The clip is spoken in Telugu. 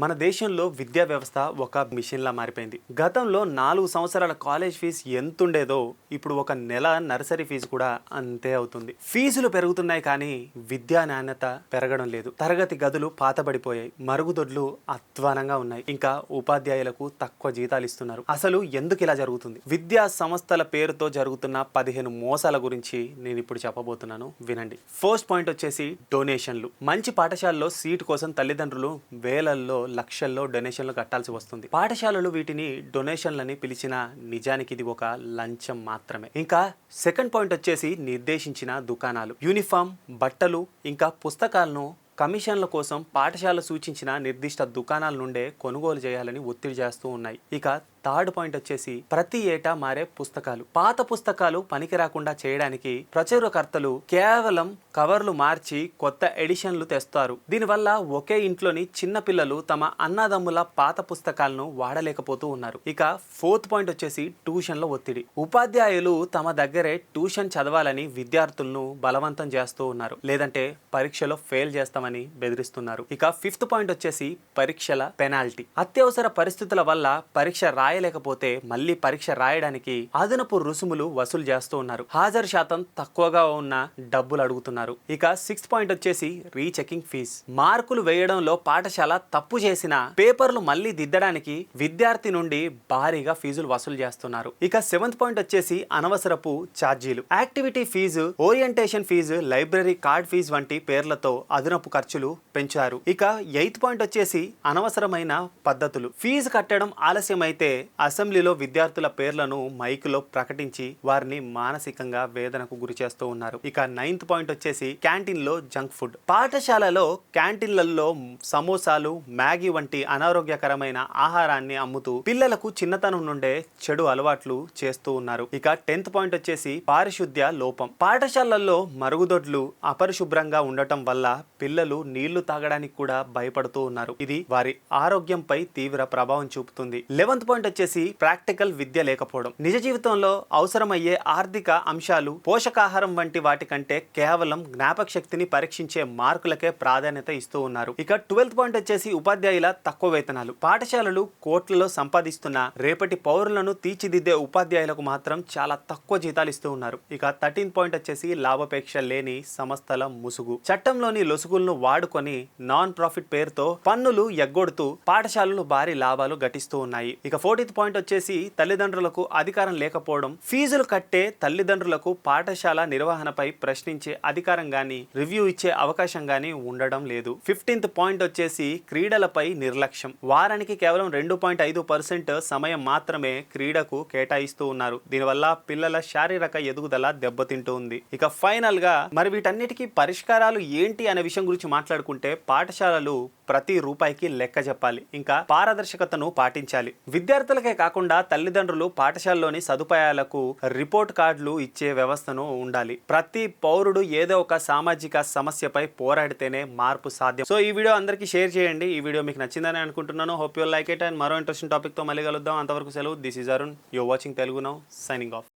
మన దేశంలో విద్యా వ్యవస్థ ఒక మిషన్లా మారిపోయింది. గతంలో 4 సంవత్సరాల కాలేజ్ ఫీజు ఎంతుండేదో ఇప్పుడు ఒక నెల నర్సరీ ఫీజు కూడా అంతే అవుతుంది. ఫీజులు పెరుగుతున్నాయి కానీ విద్యా నాణ్యత పెరగడం లేదు. తరగతి గదులు పాతబడిపోయాయి, మరుగుదొడ్లు అధ్వానంగా ఉన్నాయి, ఇంకా ఉపాధ్యాయులకు తక్కువ జీతాలు ఇస్తున్నారు. అసలు ఎందుకు ఇలా జరుగుతుంది? విద్యా సంస్థల పేరుతో జరుగుతున్న 15 మోసాల గురించి నేను ఇప్పుడు చెప్పబోతున్నాను, వినండి. ఫస్ట్ పాయింట్ వచ్చేసి డొనేషన్లు. మంచి పాఠశాలలో సీటు కోసం తల్లిదండ్రులు వేలల్లో లక్షల్లో డొనేషన్లు కట్టాల్సి వస్తుంది. పాఠశాలలు వీటిని డొనేషన్లని పిలిచిన నిజానికి ఇది ఒక లంచం మాత్రమే. ఇంకా సెకండ్ పాయింట్ వచ్చేసి నిర్దేశించిన దుకాణాలు. యూనిఫామ్, బట్టలు ఇంకా పుస్తకాలను కమిషన్ల కోసం పాఠశాల సూచించిన నిర్దిష్ట దుకాణాల నుండే కొనుగోలు చేయాలని ఒత్తిడి చేస్తూ ఉన్నాయి. ఇక థర్డ్ పాయింట్ వచ్చేసి ప్రతి ఏటా మారే పుస్తకాలు. పాత పుస్తకాలు పనికి రాకుండా చేయడానికి ప్రచురకర్తలు కేవలం కవర్లు మార్చి కొత్త ఎడిషన్లు తెస్తారు. దీనివల్ల ఒకే ఇంట్లోని చిన్న పిల్లలు తమ అన్నదమ్ముల పాత పుస్తకాలను వాడలేకపోతూ ఉన్నారు. ఇక ఫోర్త్ పాయింట్ వచ్చేసి ట్యూషన్ల ఒత్తిడి. ఉపాధ్యాయులు తమ దగ్గరే ట్యూషన్ చదవాలని విద్యార్థులను బలవంతం చేస్తూ ఉన్నారు, లేదంటే పరీక్షలో ఫెయిల్ చేస్తామని బెదిరిస్తున్నారు. ఇక ఫిఫ్త్ పాయింట్ వచ్చేసి పరీక్షల పెనాల్టీ. అత్యవసర పరిస్థితుల వల్ల పరీక్ష రాయలేకపోతే మళ్ళీ పరీక్ష రాయడానికి అదనపు రుసుములు వసూలు చేస్తూ ఉన్నారు. హాజరు శాతం తక్కువగా ఉన్న డబ్బులు అడుగుతున్నారు. ఇక సిక్స్త్ పాయింట్ వచ్చేసి రీచెకింగ్ ఫీజ్. మార్కులు వేయడంలో పాఠశాల తప్పు చేసిన పేపర్లు మళ్ళీ దిద్దడానికి విద్యార్థి నుండి భారీగా ఫీజులు వసూలు చేస్తున్నారు. ఇక సెవెంత్ పాయింట్ వచ్చేసి అనవసరపు ఛార్జీలు. Activity fee, orientation fee, library card fee వంటి పేర్లతో అదనపు ఖర్చులు పెంచారు. ఇక ఎయిత్ పాయింట్ వచ్చేసి అనవసరమైన పద్ధతులు. ఫీజు కట్టడం ఆలస్యమైతే అసెంబ్లీలో విద్యార్థుల పేర్లను మైకులో ప్రకటించి వారిని మానసికంగా వేదనకు గురి చేస్తూ ఉన్నారు. ఇక నైన్త్ పాయింట్ వచ్చేసి క్యాంటీన్ లో జంక్ ఫుడ్. పాఠశాలలో క్యాంటీన్లలో సమోసాలు, మ్యాగీ వంటి అనారోగ్యకరమైన ఆహారాన్ని అమ్ముతూ పిల్లలకు చిన్నతనం నుండే చెడు అలవాట్లు చేస్తూ ఉన్నారు. ఇక 10th పాయింట్ వచ్చేసి పారిశుద్ధ్య లోపం. పాఠశాలల్లో మరుగుదొడ్లు అపరిశుభ్రంగా ఉండటం వల్ల పిల్లలు నీళ్లు తాగడానికి కూడా భయపడుతూ ఉన్నారు. ఇది వారి ఆరోగ్యంపై తీవ్ర ప్రభావం చూపుతుంది. 11th పాయింట్ వచ్చేసి ప్రాక్టికల్ విద్య లేకపోవడం. నిజ జీవితంలో అవసరమయ్యే ఆర్థిక అంశాలు, పోషకాహారం వంటి వాటి కంటే కేవలం జ్ఞాపక శక్తిని పరీక్షించే మార్కులకే ప్రాధాన్యత ఇస్తూ ఉన్నారు. ఇక 12th పాయింట్ వచ్చేసి ఉపాధ్యాయుల తక్కువ వేతనాలు. పాఠశాలలు కోట్లలో సంపాదిస్తున్న రేపటి పౌరులను తీర్చిదిద్దే ఉపాధ్యాయులకు మాత్రం చాలా తక్కువ జీతాలు ఇస్తూ ఉన్నారు. ఇక 13th పాయింట్ వచ్చేసి లాభాపేక్ష లేని సంస్థల ముసుగు. చట్టంలోని లొసుగులను వాడుకొని నాన్ ప్రాఫిట్ పేరుతో పన్నులు ఎగ్గొడుతూ పాఠశాలలు భారీ లాభాలు గటిస్తూ ఉన్నాయి. ఇక 14th పాయింట్ వచ్చేసి తల్లిదండ్రులకు అధికారం లేకపోవడం. ఫీజులు కట్టే తల్లిదండ్రులకు పాఠశాల నిర్వహణపై ప్రశ్నించే అధికారం గాని, రివ్యూ ఇచ్చే అవకాశం గాని ఉండడం లేదు. 15th పాయింట్ వచ్చేసి క్రీడలపై నిర్లక్ష్యం. వారానికి కేవలం 2.5% సమయం మాత్రమే క్రీడకు కేటాయిస్తూ ఉన్నారు. దీనివల్ల పిల్లల శారీరక ఎదుగుదల దెబ్బతింటూ ఉంది. ఇక ఫైనల్ గా మరి వీటన్నిటికీ పరిష్కారాలు ఏంటి అనే విషయం గురించి మాట్లాడుకుంటే పాఠశాలలు ప్రతి రూపాయికి లెక్క చెప్పాలి, ఇంకా పారదర్శకతను పాటించాలి. విద్యార్థులకే కాకుండా తల్లిదండ్రులు పాఠశాలలోని సదుపాయాలకు రిపోర్ట్ కార్డులు ఇచ్చే వ్యవస్థను ఉండాలి. ప్రతి పౌరుడు ఏదో ఒక సామాజిక సమస్యపై పోరాడితేనే మార్పు సాధ్యం. సో ఈ వీడియో అందరికీ షేర్ చేయండి. ఈ వీడియో మీకు నచ్చిందని అనుకుంటున్నాను. Hope you like it. And మరో ఇంట్రెస్టింగ్ టాపిక్ తో మళ్ళీ కలుద్దాం. అంతవరకు సెలవు. This is Arun. You are watching Telugu now. Signing of.